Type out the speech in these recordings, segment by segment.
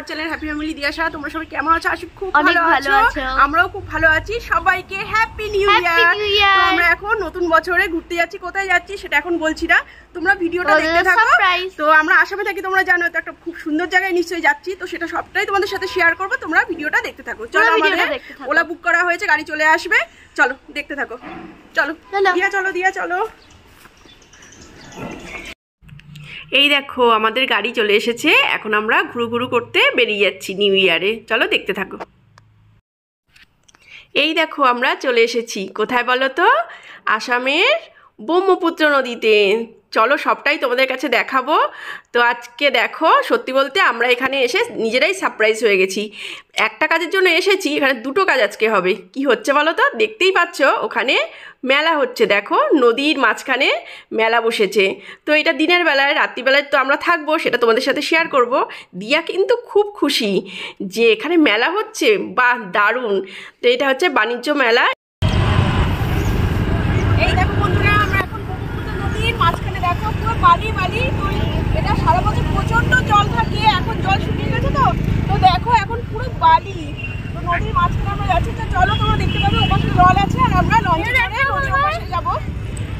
Our channel happy family Diyasha. তোমরা সবাই কেমন আছো? আশা খুব ভালো আছো, আমরাও খুব ভালো আছি। সবাইকে হ্যাপি নিউ ইয়ার। তো আমরা এখন নতুন বছরে ঘুরতে যাচ্ছি। কোথায় যাচ্ছি সেটা এখন বলছি না, তোমরা ভিডিওটা দেখতে থাকো। তো আমরা আসামে থাকি, তোমরা জানো, তো একটা খুব সুন্দর জায়গায় নিশ্চয়ই যাচ্ছি, তো সেটা সবটাই তোমাদের সাথে শেয়ার করবো। তোমরা ভিডিওটা দেখতে থাকো। চলো, আমাদের ওলা বুক করা হয়েছে, গাড়ি চলে আসবে, চলো দেখতে থাকো। চলো দিয়া, চলো দিয়া, চলো। এই দেখো আমাদের গাড়ি চলে এসেছে, এখন আমরা ঘুরু ঘুরু করতে বেরিয়ে যাচ্ছি নিউ ইয়ারে। চলো দেখতে থাকো। এই দেখো আমরা চলে এসেছি কোথায় বলো তো? আসামের ব্রহ্মপুত্র নদীতে। চলো সবটাই তোমাদের কাছে দেখাবো। তো আজকে দেখো, সত্যি বলতে আমরা এখানে এসে নিজেরাই সারপ্রাইজ হয়ে গেছি। একটা কাজের জন্য এসেছি, এখানে দুটো কাজ আজকে হবে। কি হচ্ছে বলো তো? দেখতেই পাচ্ছ ওখানে মেলা হচ্ছে। দেখো নদীর মাঝখানে মেলা বসেছে। তো এটা দিনের বেলায়, রাত্রিবেলায় তো আমরা থাকবো, সেটা তোমাদের সাথে শেয়ার করব। দিয়া কিন্তু খুব খুশি যে এখানে মেলা হচ্ছে, বাহ দারুণ। তো এটা হচ্ছে বাণিজ্য মেলা। এই দেখো বন্ধুরা, আমরা এখন ব্রহ্মপুত্র নদীর মাঝখানে, দেখো পুরো বালি বালি। তো এটা সারা বছর প্রচন্ড জল থাকে, এখন জল শুকিয়ে গেছে। তো দেখো এখন পুরো বালি। তো নদীর মাঝখানে আমরা যাচ্ছি। তো চলো, তোমরা দেখতে পাবে ওপাশে জল আছে, আর আমরা লঞ্চে করে নদীর ওপাশে যাবো।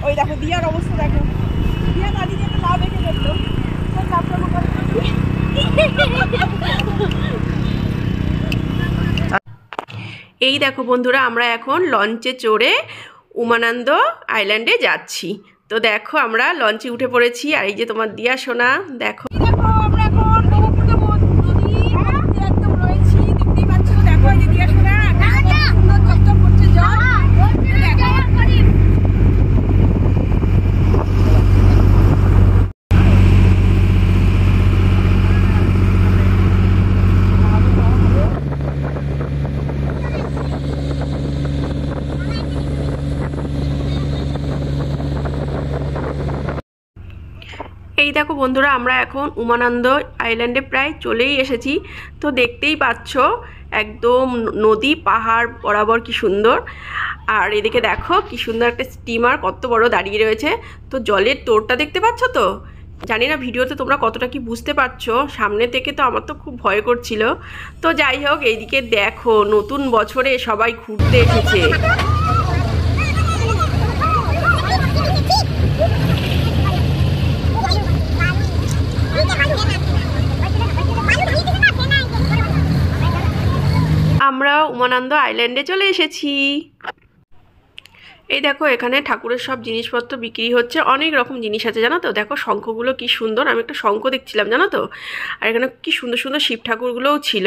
ওই দেখো দিয়ার অবস্থা, দেখো দিয়া দাঁড়িয়ে যেতে না দেখে দেখলো। এই দেখো বন্ধুরা, আমরা এখন লঞ্চে চড়ে উমানন্দ আইল্যান্ডে যাচ্ছি। তো দেখো আমরা লঞ্চে উঠে পড়েছি, আর এই যে তোমার দিয়া সোনা, দেখো আমরা এখন ব্রহ্মপুত্র নদীর মধ্যে একদম রয়েছি। দেখতেই পাচ্ছ, দেখো এই যে দিয়া সোনা সুন্দর চকচক করছে জল। এই দেখো বন্ধুরা, আমরা এখন উমানন্দ আইল্যান্ডে প্রায় চলেই এসেছি। তো দেখতেই পাচ্ছ একদম নদী পাহাড় বরাবর, কি সুন্দর। আর এদিকে দেখো কি সুন্দর একটা স্টিমার কত বড় দাঁড়িয়ে রয়েছে। তো জলের তোড়টা দেখতে পাচ্ছ তো? জানি না ভিডিওতে তোমরা কতটা কি বুঝতে পারছো, সামনে থেকে তো আমার তো খুব ভয় করছিল। তো যাই হোক, এইদিকে দেখো নতুন বছরে সবাই ঘুরতে এসেছে। আমরা উমানন্দ আইল্যান্ডে চলে এসেছি। এই দেখো এখানে ঠাকুরের সব জিনিসপত্র বিক্রি হচ্ছে, অনেক রকম জিনিস আছে জানো তো। দেখো শঙ্খগুলো কি সুন্দর, আমি একটা শঙ্খ দেখছিলাম জানো তো। আর এখানে কি সুন্দর সুন্দর শিব ঠাকুরগুলোও ছিল।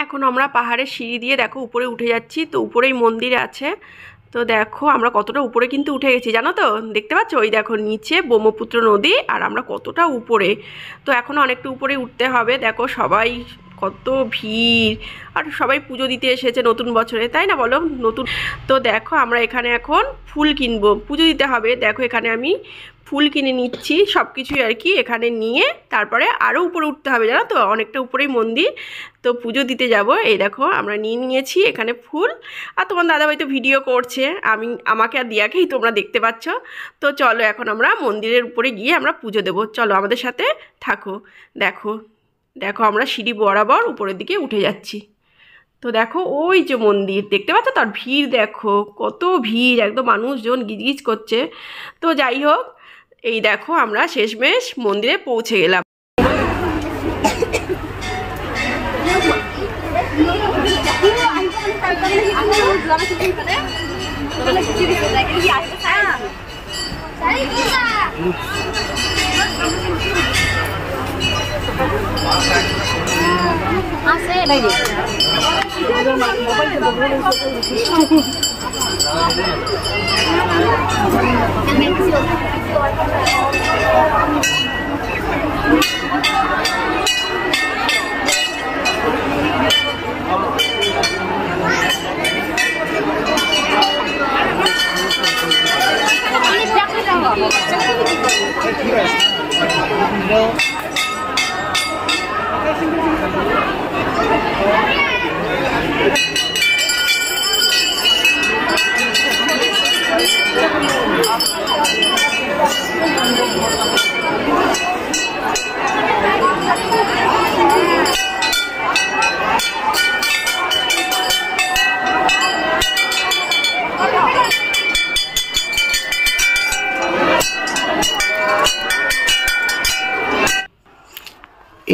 এখন আমরা পাহাড়ের সিঁড়ি দিয়ে দেখো উপরে উঠে যাচ্ছি। তো উপরেই মন্দির আছে। তো দেখো আমরা কতটা উপরে কিন্তু উঠে গেছি জানো তো। দেখতে পাচ্ছ ওই দেখো নিচে ব্রহ্মপুত্র নদী, আর আমরা কতটা উপরে। তো এখনও অনেকটা উপরে উঠতে হবে। দেখো সবাই কত ভিড়, আর সবাই পুজো দিতে এসেছে নতুন বছরে, তাই না বলো? নতুন। তো দেখো আমরা এখানে এখন ফুল কিনবো, পুজো দিতে হবে। দেখো এখানে আমি ফুল কিনে নিচ্ছি, সব কিছুই আর কি এখানে নিয়ে তারপরে আরও উপরে উঠতে হবে জানো তো, অনেকটা উপরেই মন্দির। তো পুজো দিতে যাব। এই দেখো আমরা নিয়ে নিয়েছি এখানে ফুল। আর তোমার দাদাভাই তো ভিডিও করছে, আমাকে আর দিয়াকেই তোমরা দেখতে পাচ্ছ। তো চলো এখন আমরা মন্দিরের উপরে গিয়ে আমরা পুজো দেবো। চলো আমাদের সাথে থাকো। দেখো দেখো আমরা সিঁড়ি বরাবর উপরের দিকে উঠে যাচ্ছি। তো দেখো ওই যে মন্দির দেখতে পাচ্ছ, তার ভিড় দেখো কত ভিড়, একদম মানুষজন গিজগিজ করছে। তো যাই হোক, এই দেখো আমরা শেষমেশ মন্দিরে পৌঁছে গেলাম।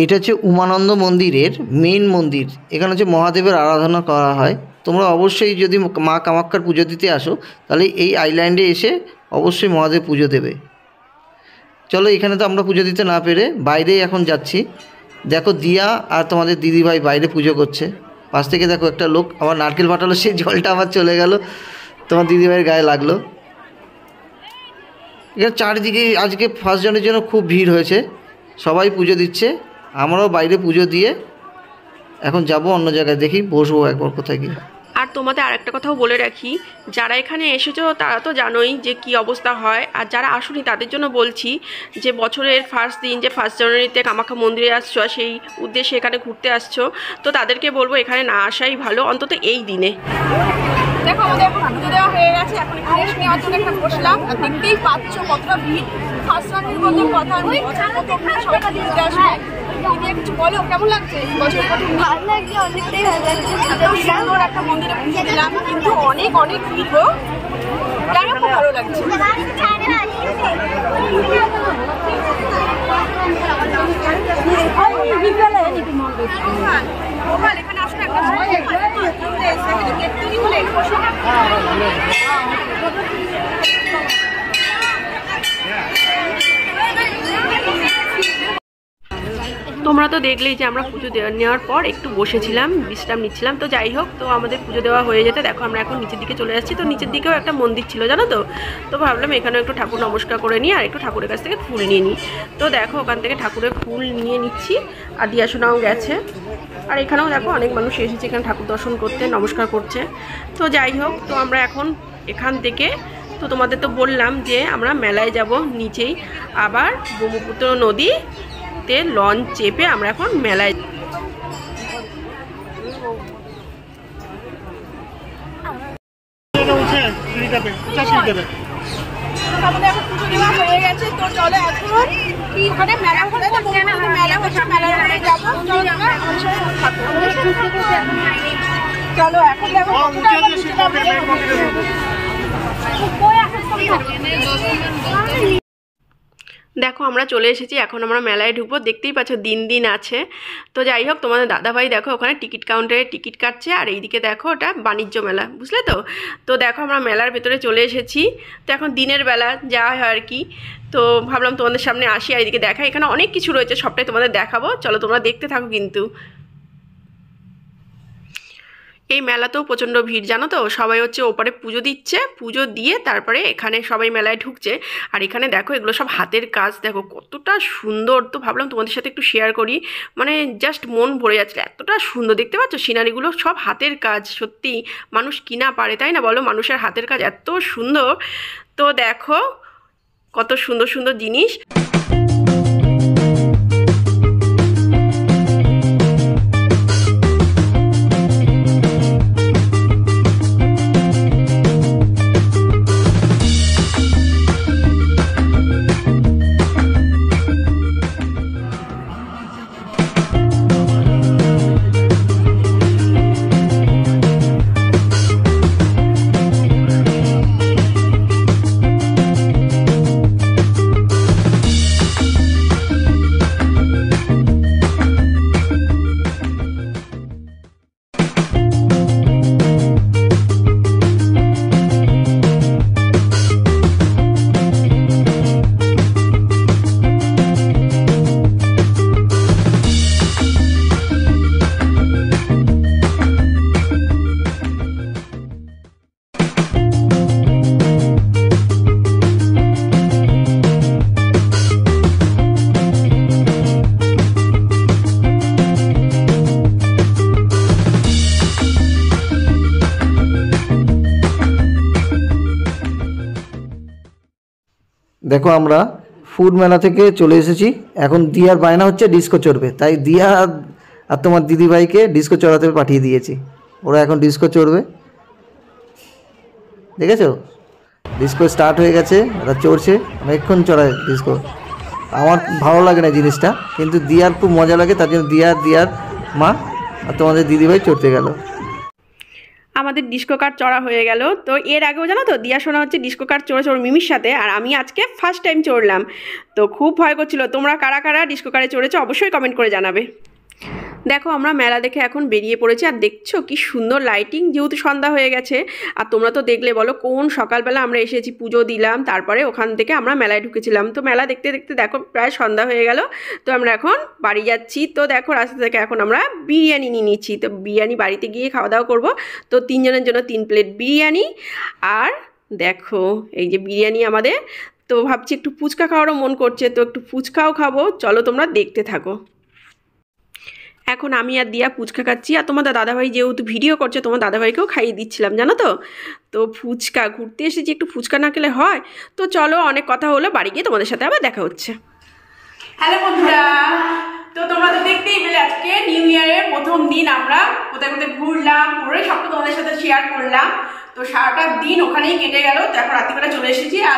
এটা হচ্ছে উমানন্দ মন্দিরের মেন মন্দির। এখানে হচ্ছে মহাদেবের আরাধনা করা হয়। তোমরা অবশ্যই যদি মা কামাখ্যার পুজো দিতে আসো তাহলে এই আইল্যান্ডে এসে অবশ্যই মহাদেব পুজো দেবে। চলো, এখানে তো আমরা পুজো দিতে না পেরে বাইরেই এখন যাচ্ছি। দেখো দিয়া আর তোমাদের দিদিভাই বাইরে পুজো করছে। পাশ থেকে দেখো একটা লোক আবার নারকেল ফাটালো, সেই জলটা আবার চলে গেল, তোমার দিদিভাইয়ের গায়ে লাগলো। এখানে চারিদিকে আজকে ফার্স্ট জনের জন্য খুব ভিড় হয়েছে, সবাই পুজো দিচ্ছে। আমরাও বাইরে পুজো দিয়ে এখন যাব অন্য জায়গায়, দেখি বসবো একবার কোথায় গিয়ে। আর তোমাদের আরেকটা কথাও বলে রাখি, যারা এখানে এসেছো তারা তো জানোই যে কি অবস্থা হয়, আর যারা আসুনি তাদের জন্য বলছি যে বছরের ফার্স্ট দিন যে 1 জানুয়ারিতে কামাখ্যা মন্দিরে আসছো, সেই উদ্দেশ্যে এখানে ঘুরতে আসছো, তো তাদেরকে বলবো এখানে না আসাই ভালো, অন্তত এই দিনে। দেখো আমাদের এখন পুজো দেওয়া হয়ে গেছে, এখন রেস্ট নেওয়ার জন্য এখানে বসলাম। আর দেখতেই পাচ্ছ কতটা ভিড়। ফার্স্ট জানুয়ারির মতো কথা আমি বছর প্রথম সবাই ঘুরতে আসবে। কিছু বলো, কেমন লাগছে? বছর প্রথম ভালো লাগছে, অনেকটাই ভালো লাগছে। সুন্দর একটা মন্দিরে পুজো দিলাম, কিন্তু অনেক অনেক ভিড় গো, যাই হোক খুব ভালো লাগছে। এখানে আসলে একটা তোমরা তো দেখলেই যে আমরা পুজো নেওয়ার পর একটু বসেছিলাম, বিশ্রাম নিচ্ছিলাম। তো যাই হোক, তো আমাদের পুজো দেওয়া হয়ে যেতে দেখো আমরা এখন নিচের দিকে চলে যাচ্ছি। তো নিচের দিকেও একটা মন্দির ছিল জানো তো, তো ভাবলাম এখানেও একটু ঠাকুর নমস্কার করে নিই আর একটু ঠাকুরের কাছ থেকে ফুল নিয়ে নিই। তো দেখো ওখান থেকে ঠাকুরের ফুল নিয়ে নিচ্ছি, আর দিয়াশোনাও গেছে। আর এখানেও দেখো অনেক মানুষ এসেছে এখানে ঠাকুর দর্শন করতে, নমস্কার করছে। তো যাই হোক, তো আমরা এখন এখান থেকে, তো তোমাদের তো বললাম যে আমরা মেলায় যাব নিচেই, আবার ব্রহ্মপুত্র নদীতে লঞ্চ চেপে আমরা এখন মেলায়। আমাদের এখন পুজো দেওয়া হয়ে গেছে, তো চলো এখন ওখানে মেলা হলে মেলা হচ্ছে, মেলায় যাবো। চলো এখন দেখো দেখো আমরা চলে এসেছি, এখন আমরা মেলায় ঢুকবো। দেখতেই পাচ্ছ দিন দিন আছে। তো যাই হোক, তোমাদের দাদাভাই দেখো ওখানে টিকিট কাউন্টারে টিকিট কাটছে, আর এইদিকে দেখো ওটা বাণিজ্য মেলা, বুঝলে তো। তো দেখো আমরা মেলার ভেতরে চলে এসেছি। তো এখন দিনের বেলা যাওয়া হয় আর কি, তো ভাবলাম তোমাদের সামনে আসি আর এইদিকে দেখা। এখানে অনেক কিছু রয়েছে, সবটাই তোমাদের দেখাবো, চলো তোমরা দেখতে থাকো। কিন্তু এই মেলাতেও প্রচণ্ড ভিড় জানো তো, সবাই হচ্ছে ওপারে পুজো দিচ্ছে, পুজো দিয়ে তারপরে এখানে সবাই মেলায় ঢুকছে। আর এখানে দেখো এগুলো সব হাতের কাজ, দেখো কতটা সুন্দর। তো ভাবলাম তোমাদের সাথে একটু শেয়ার করি, মানে জাস্ট মন ভরে যাচ্ছে, এতটা সুন্দর। দেখতে পাচ্ছ সিনারিগুলো সব হাতের কাজ, সত্যি মানুষ কিনা পারে, তাই না বলো? মানুষের হাতের কাজ এত সুন্দর। তো দেখো কত সুন্দর সুন্দর জিনিস। দেখো আমরা ফুড মেলা থেকে চলে এসেছি, এখন দিয়ার বায়না হচ্ছে ডিস্কো চড়বে, তাই দিয়া আর তোমার দিদিভাইকে ডিস্কো চড়াতে পাঠিয়ে দিয়েছি। ওরা এখন ডিস্কো চড়বে, দেখেছো ডিস্কো স্টার্ট হয়ে গেছে, ওরা চড়ছে, অনেকক্ষণ চড়ায় ডিস্কো। আমার ভালো লাগে না জিনিসটা, কিন্তু দিয়ার খুব মজা লাগে, তার জন্য দিয়ার মা আর তোমাদের দিদিভাই চড়তে গেল। আমাদের ডিস্কো কার্ড চড়া হয়ে গেল। তো এর আগেও জানো তো দিয়া শোনা হচ্ছে ডিস্কো কার্ড চড়েছে ওর মিমির সাথে, আর আমি আজকে ফার্স্ট টাইম চড়লাম। তো খুব ভয় করছিল। তোমরা কারা কারা ডিস্কো কার্ডে চড়েছো অবশ্যই কমেন্ট করে জানাবে। দেখো আমরা মেলা দেখে এখন বেরিয়ে পড়েছি, আর দেখছো কি সুন্দর লাইটিং, যেহেতু সন্ধ্যা হয়ে গেছে। আর তোমরা তো দেখলে বলো কোন সকালবেলা আমরা এসেছি, পুজো দিলাম, তারপরে ওখান থেকে আমরা মেলায় ঢুকেছিলাম। তো মেলা দেখতে দেখতে দেখো প্রায় সন্ধ্যা হয়ে গেল। তো আমরা এখন বাড়ি যাচ্ছি। তো দেখো রাস্তা থেকে এখন আমরা বিরিয়ানি নিয়ে নিচ্ছি। তো বিরিয়ানি বাড়িতে গিয়ে খাওয়া দাওয়া করবো। তো 3 জনের জন্য 3 প্লেট বিরিয়ানি। আর দেখো এই যে বিরিয়ানি আমাদের। তো ভাবছি একটু ফুচকা খাওয়ারও মন করছে, তো একটু ফুচকাও খাবো। চলো তোমরা দেখতে থাকো। এখন আমি আর দিয়া ফুচকা খাচ্ছি, আর তোমাদের দাদাভাই যেহেতু ভিডিও করছে তোমার দাদাভাইকেও খাইয়ে দিচ্ছিলাম জানো তো। তো ফুচকা ঘুরতে এসেছি, একটু ফুচকা না খেলে হয়? তো চলো অনেক কথা হলো, বাড়ি গিয়ে তোমাদের সাথে আবার দেখা হচ্ছে। হ্যালো বন্ধুরা, তো তোমরা তো দেখতেই পেলে আজকে নিউ ইয়ারের প্রথম দিন আমরা কোথায় কোথায় ঘুরলাম, পুরো সবটা তোমাদের সাথে শেয়ার করলাম। তো সারাটা দিন ওখানেই কেটে গেল। তো এখন রাত্রিবেলা চলে এসেছি। আর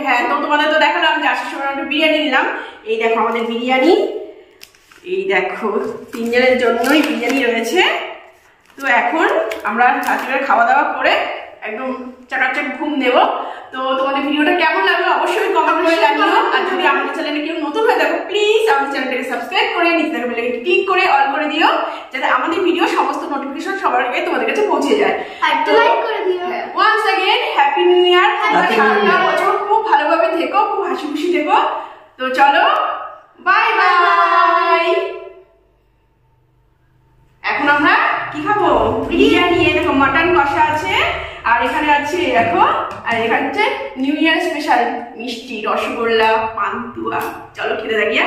হ্যাঁ, তো তোমাদের তো দেখালাম যে আসার সময় আমরা বিরিয়ানি নিলাম। এই দেখো আমাদের বিরিয়ানি, এই দেখো 3 জনের জন্যই বিরিয়ানি রয়েছে। তো এখন আমরা রাত্রিবেলা খাওয়া দাওয়া করে একদম চাকাচাক ঘুম দেব। তো তোমাদের ভিডিওটা কেমন লাগলো অবশ্যই কমেন্ট করে জানিও। আর যদি আমাদের চ্যানেলে কেউ নতুন হয়ে থাকো প্লিজ আমাদের চ্যানেলটাকে সাবস্ক্রাইব করে নিচে থাকা বেল আইকনটি ক্লিক করে অল করে দিও, যাতে আমাদের ভিডিও সমস্ত নোটিফিকেশন সবার আগে তোমাদের কাছে পৌঁছে যায়। আর একটা লাইক করে দিও। Once again happy new year. তোমরা সারাটা বছর খুব ভালোভাবে থেকো, খুব হাসি খুশি থেকো। তো চলো বাই বাই। এখন আমরা কি খাবো? বিরিয়ানি। দেখো মাটন কষা আছে, আর এখানে আছে দেখো, আর এখানে হচ্ছে নিউ ইয়ার স্পেশাল মিষ্টি, রসগোল্লা, পান্তুয়া। চলো খেতে থাকি।